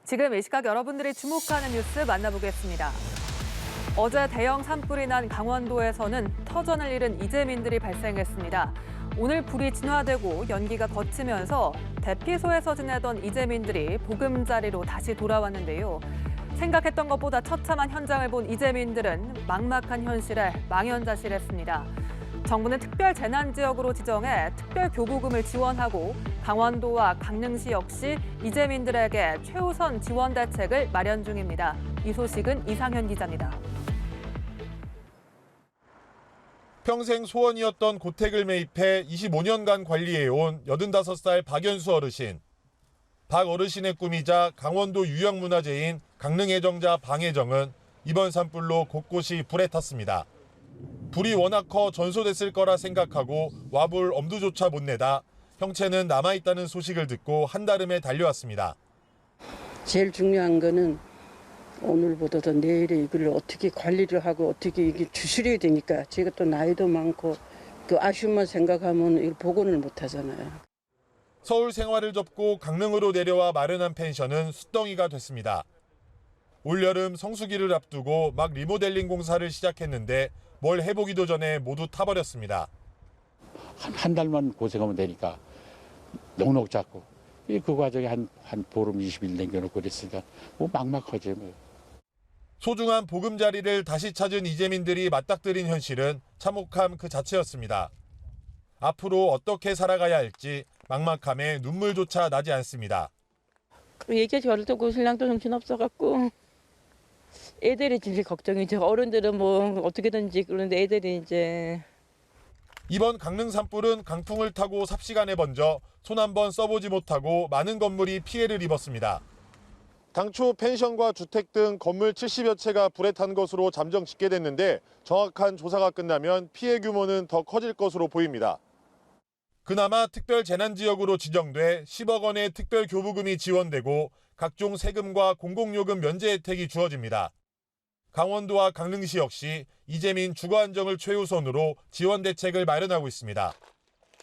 지금 이 시각 여러분들이 주목하는 뉴스 만나보겠습니다. 어제 대형 산불이 난 강원도에서는 터전을 잃은 이재민들이 발생했습니다. 오늘 불이 진화되고 연기가 거치면서 대피소에서 지내던 이재민들이 보금자리로 다시 돌아왔는데요. 생각했던 것보다 처참한 현장을 본 이재민들은 막막한 현실에 망연자실했습니다. 정부는 특별 재난지역으로 지정해 특별 교부금을 지원하고 강원도와 강릉시 역시 이재민들에게 최우선 지원 대책을 마련 중입니다. 이 소식은 이상현 기자입니다. 평생 소원이었던 고택을 매입해 25년간 관리해온 85살 박연수 어르신. 박 어르신의 꿈이자 강원도 유형문화재인 강릉해정자 방해정은 이번 산불로 곳곳이 불에 탔습니다. 불이 워낙 커 전소됐을 거라 생각하고 와볼 엄두조차 못 내다 형체는 남아있다는 소식을 듣고 한달음에 달려왔습니다. 제일 중요한 거는 오늘보다도 내일에 이걸 어떻게 관리를 하고 어떻게 이게 추스려야 되니까 제가 또 나이도 많고 그 아쉬움만 생각하면 이걸 복원을 못 하잖아요. 서울 생활을 접고 강릉으로 내려와 마련한 펜션은 숫덩이가 됐습니다. 올여름 성수기를 앞두고 막 리모델링 공사를 시작했는데 뭘 해보기도 전에 모두 타버렸습니다. 한 달만 고생하면 되니까 넉넉 잡고 그 과정에 한 보름 20일 남겨놓고 그랬으니까 뭐 막막하지 뭐. 소중한 보금자리를 다시 찾은 이재민들이 맞닥뜨린 현실은 참혹함 그 자체였습니다. 앞으로 어떻게 살아가야 할지 막막함에 눈물조차 나지 않습니다. 얘기하지 말고 신랑도 정신없어갖고 애들이 제일 걱정이죠. 어른들은 뭐 어떻게든지 그런데 애들이 이제. 이번 강릉 산불은 강풍을 타고 삽시간에 번져 손 한 번 써보지 못하고 많은 건물이 피해를 입었습니다. 당초 펜션과 주택 등 건물 70여 채가 불에 탄 것으로 잠정 집계됐는데 정확한 조사가 끝나면 피해 규모는 더 커질 것으로 보입니다. 그나마 특별 재난지역으로 지정돼 10억 원의 특별 교부금이 지원되고 각종 세금과 공공요금 면제 혜택이 주어집니다. 강원도와 강릉시 역시 이재민 주거 안정을 최우선으로 지원 대책을 마련하고 있습니다.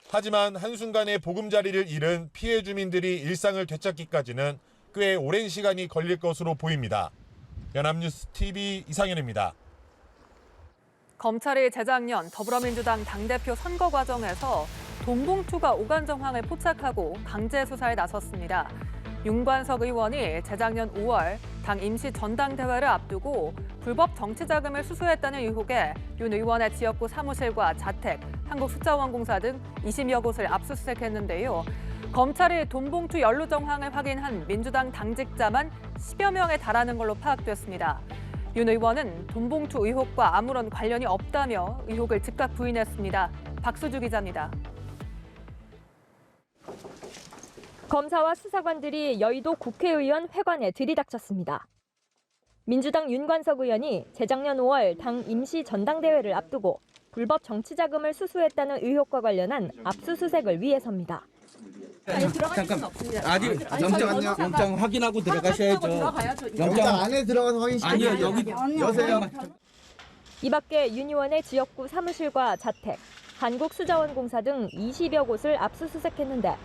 하지만 한순간에 보금자리를 잃은 피해 주민들이 일상을 되찾기까지는 꽤 오랜 시간이 걸릴 것으로 보입니다. 연합뉴스 TV 이상현입니다. 검찰이 재작년 더불어민주당 당대표 선거 과정에서 돈봉투가 오간 정황을 포착하고 강제 수사에 나섰습니다. 윤관석 의원이 재작년 5월 당 임시 전당대회를 앞두고 불법 정치자금을 수수했다는 의혹에 윤 의원의 지역구 사무실과 자택, 한국숫자원공사 등 20여 곳을 압수수색했는데요. 검찰이 돈봉투 연루 정황을 확인한 민주당 당직자만 10여 명에 달하는 걸로 파악됐습니다. 윤 의원은 돈봉투 의혹과 아무런 관련이 없다며 의혹을 즉각 부인했습니다. 박수주 기자입니다. 검사와 수사관들이 여의도 국회의원 회관에 들이닥쳤습니다. 민주당 윤관석 의원이 재작년 5월 당 임시 전당대회를 앞두고 불법 정치자금을 수수했다는 의혹과 관련한 압수수색을 위해서입니다. 잠깐 아직 영장 확인하고 들어가셔야죠. 영장 안에 들어가서 확인시켜요. 아니요 여기 여세요. 이 밖에 윤 의원의 지역구 사무실과 자택, 한국수자원공사 등 20여 곳을 압수수색했는데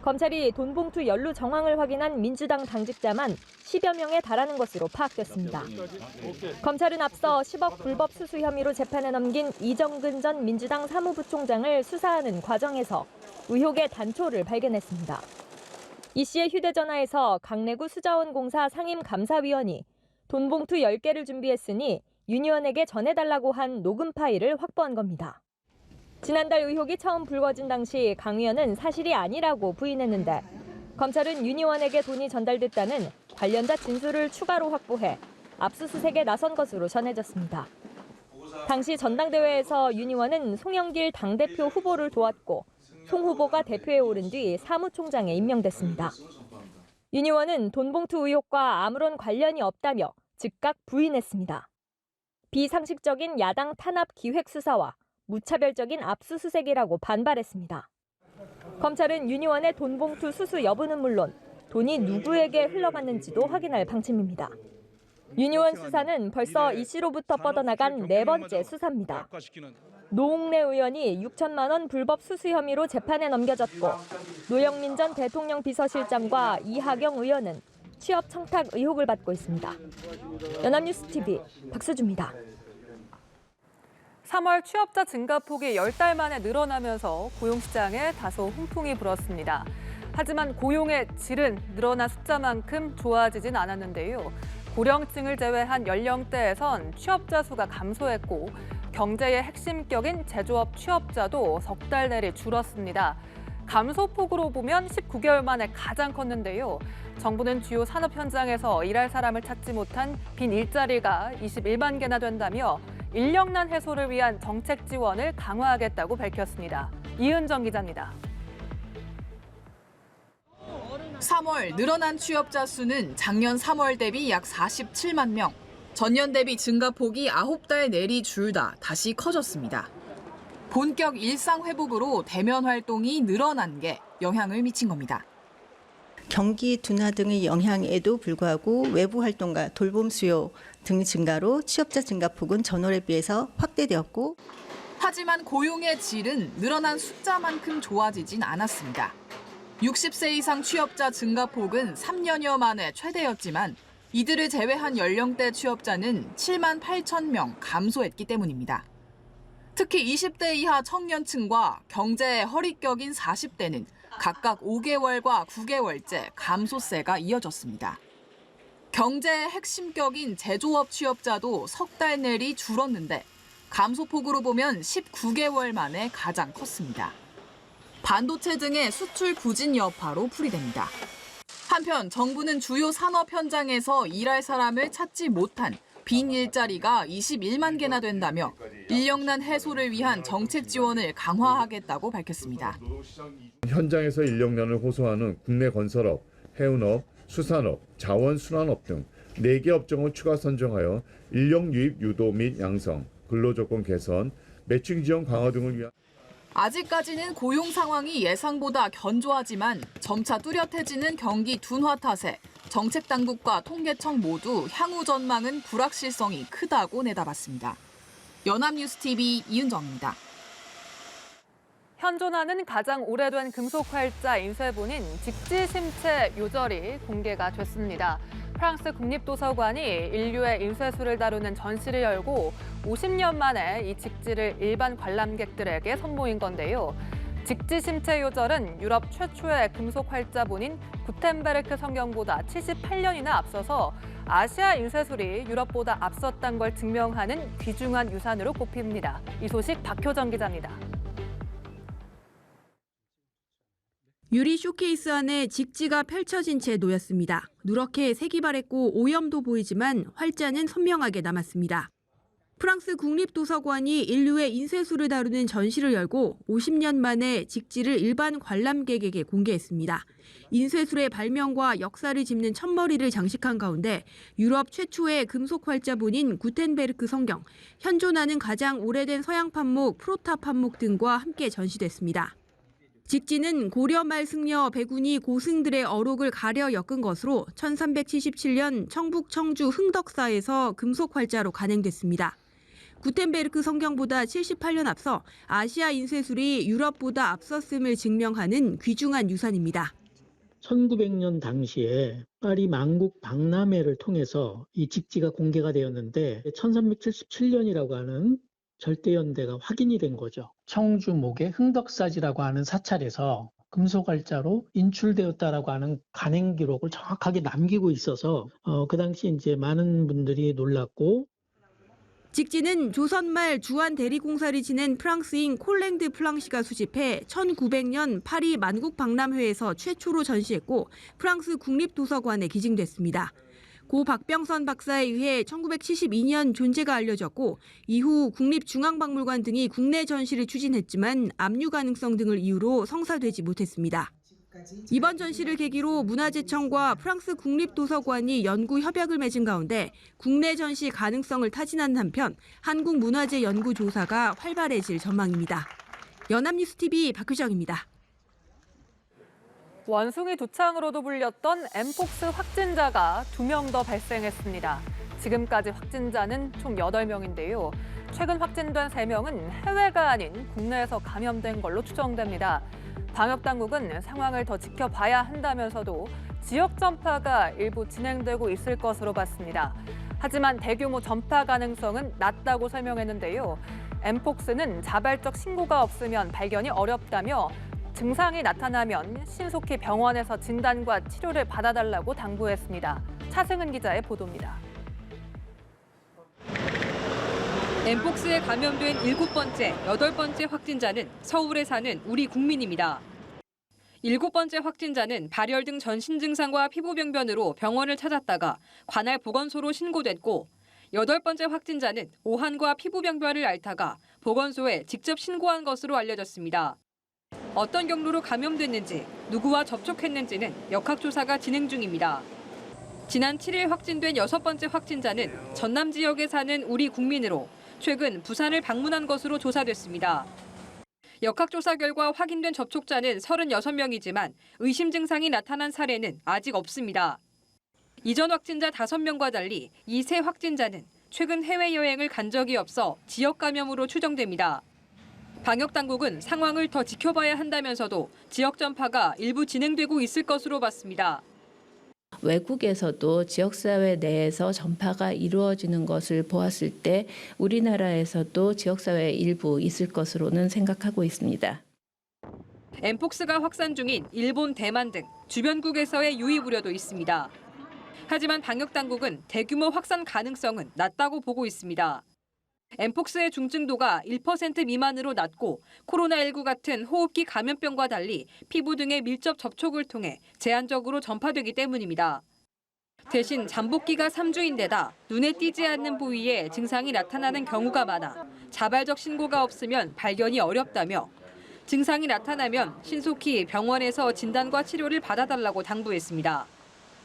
검찰이 돈봉투 연루 정황을 확인한 민주당 당직자만 10여 명에 달하는 것으로 파악됐습니다. 검찰은 앞서 10억 불법 수수 혐의로 재판에 넘긴 이정근 전 민주당 사무부총장을 수사하는 과정에서 의혹의 단초를 발견했습니다. 이 씨의 휴대전화에서 강내구 수자원공사 상임감사위원이 돈봉투 10개를 준비했으니 윤 의원에게 전해달라고 한 녹음 파일을 확보한 겁니다. 지난달 의혹이 처음 불거진 당시 강 의원은 사실이 아니라고 부인했는데 검찰은 윤 의원에게 돈이 전달됐다는 관련자 진술을 추가로 확보해 압수수색에 나선 것으로 전해졌습니다. 당시 전당대회에서 윤 의원은 송영길 당대표 후보를 도왔고 송 후보가 대표에 오른 뒤 사무총장에 임명됐습니다. 윤 의원은 돈봉투 의혹과 아무런 관련이 없다며 즉각 부인했습니다. 비상식적인 야당 탄압 기획 수사와 무차별적인 압수수색이라고 반발했습니다. 검찰은 윤 의원의 돈봉투 수수 여부는 물론 돈이 누구에게 흘러갔는지도 확인할 방침입니다. 윤 의원 수사는 벌써 이 씨로부터 뻗어나간 네 번째 수사입니다. 노웅래 의원이 6천만 원 불법 수수 혐의로 재판에 넘겨졌고 노영민 전 대통령 비서실장과 이하경 의원은 취업 청탁 의혹을 받고 있습니다. 연합뉴스 TV 박수주입니다. 3월 취업자 증가폭이 10달 만에 늘어나면서 고용시장에 다소 훈풍이 불었습니다. 하지만 고용의 질은 늘어난 숫자만큼 좋아지진 않았는데요. 고령층을 제외한 연령대에선 취업자 수가 감소했고 경제의 핵심격인 제조업 취업자도 석 달 내리 줄었습니다. 감소폭으로 보면 19개월 만에 가장 컸는데요. 정부는 주요 산업 현장에서 일할 사람을 찾지 못한 빈 일자리가 21만 개나 된다며 인력난 해소를 위한 정책 지원을 강화하겠다고 밝혔습니다. 이은정 기자입니다. 3월 늘어난 취업자 수는 작년 3월 대비 약 47만 명. 전년 대비 증가폭이 9달 내리 줄다 다시 커졌습니다. 본격 일상 회복으로 대면 활동이 늘어난 게 영향을 미친 겁니다. 경기 둔화 등의 영향에도 불구하고 외부 활동과 돌봄 수요 등 증가로 취업자 증가폭은 전월에 비해서 확대되었고 하지만 고용의 질은 늘어난 숫자만큼 좋아지진 않았습니다. 60세 이상 취업자 증가폭은 3년여 만에 최대였지만 이들을 제외한 연령대 취업자는 7만 8천 명 감소했기 때문입니다. 특히 20대 이하 청년층과 경제의 허리격인 40대는 각각 5개월과 9개월째 감소세가 이어졌습니다. 경제의 핵심격인 제조업 취업자도 석 달 내리 줄었는데 감소폭으로 보면 19개월 만에 가장 컸습니다. 반도체 등의 수출 부진 여파로 풀이됩니다. 한편 정부는 주요 산업 현장에서 일할 사람을 찾지 못한 빈 일자리가 21만 개나 된다며 인력난 해소를 위한 정책 지원을 강화하겠다고 밝혔습니다. 현장에서 인력난을 호소하는 국내 건설업, 해운업, 수산업, 자원순환업 등 4개 업종을 추가 선정하여 인력 유입 유도 및 양성, 근로조건 개선, 매칭 지원 강화 등을 위한 아직까지는 고용 상황이 예상보다 견조하지만 점차 뚜렷해지는 경기 둔화 탓에 정책 당국과 통계청 모두 향후 전망은 불확실성이 크다고 내다봤습니다. 연합뉴스 TV 이은정입니다. 현존하는 가장 오래된 금속 활자 인쇄본인 직지심체 요절이 공개가 됐습니다. 프랑스 국립도서관이 인류의 인쇄술을 다루는 전시를 열고 50년 만에 이 직지를 일반 관람객들에게 선보인 건데요. 직지심체 요절은 유럽 최초의 금속 활자본인 구텐베르크 성경보다 78년이나 앞서서 아시아 인쇄술이 유럽보다 앞섰다는 걸 증명하는 귀중한 유산으로 꼽힙니다. 이 소식 박효정 기자입니다. 유리 쇼케이스 안에 직지가 펼쳐진 채 놓였습니다. 누렇게 색이 바랬고 오염도 보이지만 활자는 선명하게 남았습니다. 프랑스 국립도서관이 인류의 인쇄술을 다루는 전시를 열고 50년 만에 직지를 일반 관람객에게 공개했습니다. 인쇄술의 발명과 역사를 짚는 첫머리를 장식한 가운데 유럽 최초의 금속 활자본인 구텐베르크 성경, 현존하는 가장 오래된 서양 판목 프로타 판목 등과 함께 전시됐습니다. 직지는 고려 말 승려 백운이 고승들의 어록을 가려 엮은 것으로 1377년 청북 청주 흥덕사에서 금속 활자로 간행됐습니다. 구텐베르크 성경보다 78년 앞서 아시아 인쇄술이 유럽보다 앞섰음을 증명하는 귀중한 유산입니다. 1900년 당시에 파리 만국 박람회를 통해서 이 직지가 공개가 되었는데 1377년이라고 하는 절대연대가 확인이 된 거죠. 청주 목의 흥덕사지라고 하는 사찰에서 금속활자로 인출되었다라고 하는 간행 기록을 정확하게 남기고 있어서 그 당시 이제 많은 분들이 놀랐고. 직지는 조선 말 주한 대리공사를 지낸 프랑스인 콜랭드 플랑시가 수집해 1900년 파리 만국 박람회에서 최초로 전시했고 프랑스 국립도서관에 기증됐습니다. 고 박병선 박사에 의해 1972년 존재가 알려졌고 이후 국립중앙박물관 등이 국내 전시를 추진했지만 압류 가능성 등을 이유로 성사되지 못했습니다. 이번 전시를 계기로 문화재청과 프랑스 국립도서관이 연구 협약을 맺은 가운데 국내 전시 가능성을 타진하는 한편 한국문화재연구조사가 활발해질 전망입니다. 연합뉴스TV 박효정입니다. 원숭이 두창으로도 불렸던 엠폭스 확진자가 2명 더 발생했습니다. 지금까지 확진자는 총 8명인데요. 최근 확진된 3명은 해외가 아닌 국내에서 감염된 걸로 추정됩니다. 방역당국은 상황을 더 지켜봐야 한다면서도 지역 전파가 일부 진행되고 있을 것으로 봤습니다. 하지만 대규모 전파 가능성은 낮다고 설명했는데요. 엠폭스는 자발적 신고가 없으면 발견이 어렵다며 증상이 나타나면 신속히 병원에서 진단과 치료를 받아달라고 당부했습니다. 차승은 기자의 보도입니다. 엠폭스에 감염된 7번째, 8번째 확진자는 서울에 사는 우리 국민입니다. 7번째 확진자는 발열 등 전신 증상과 피부병변으로 병원을 찾았다가 관할 보건소로 신고됐고 8번째 확진자는 오한과 피부병변을 앓다가 보건소에 직접 신고한 것으로 알려졌습니다. 어떤 경로로 감염됐는지, 누구와 접촉했는지는 역학조사가 진행 중입니다. 지난 7일 확진된 6번째 확진자는 전남 지역에 사는 우리 국민으로 최근 부산을 방문한 것으로 조사됐습니다. 역학조사 결과 확인된 접촉자는 36명이지만 의심 증상이 나타난 사례는 아직 없습니다. 이전 확진자 5명과 달리 이 세 확진자는 최근 해외여행을 간 적이 없어 지역 감염으로 추정됩니다. 방역당국은 상황을 더 지켜봐야 한다면서도 지역 전파가 일부 진행되고 있을 것으로 봤습니다. 외국에서도 지역사회 내에서 전파가 이루어지는 것을 보았을 때 우리나라에서도 지역사회 일부 있을 것으로는 생각하고 있습니다. 엠폭스가 확산 중인 일본, 대만 등 주변국에서의 유입 우려도 있습니다. 하지만 방역당국은 대규모 확산 가능성은 낮다고 보고 있습니다. 엠폭스의 중증도가 1% 미만으로 낮고 코로나19 같은 호흡기 감염병과 달리 피부 등의 밀접 접촉을 통해 제한적으로 전파되기 때문입니다. 대신 잠복기가 3주인데다 눈에 띄지 않는 부위에 증상이 나타나는 경우가 많아 자발적 신고가 없으면 발견이 어렵다며 증상이 나타나면 신속히 병원에서 진단과 치료를 받아달라고 당부했습니다.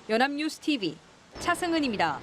연합뉴스 TV 차승은입니다.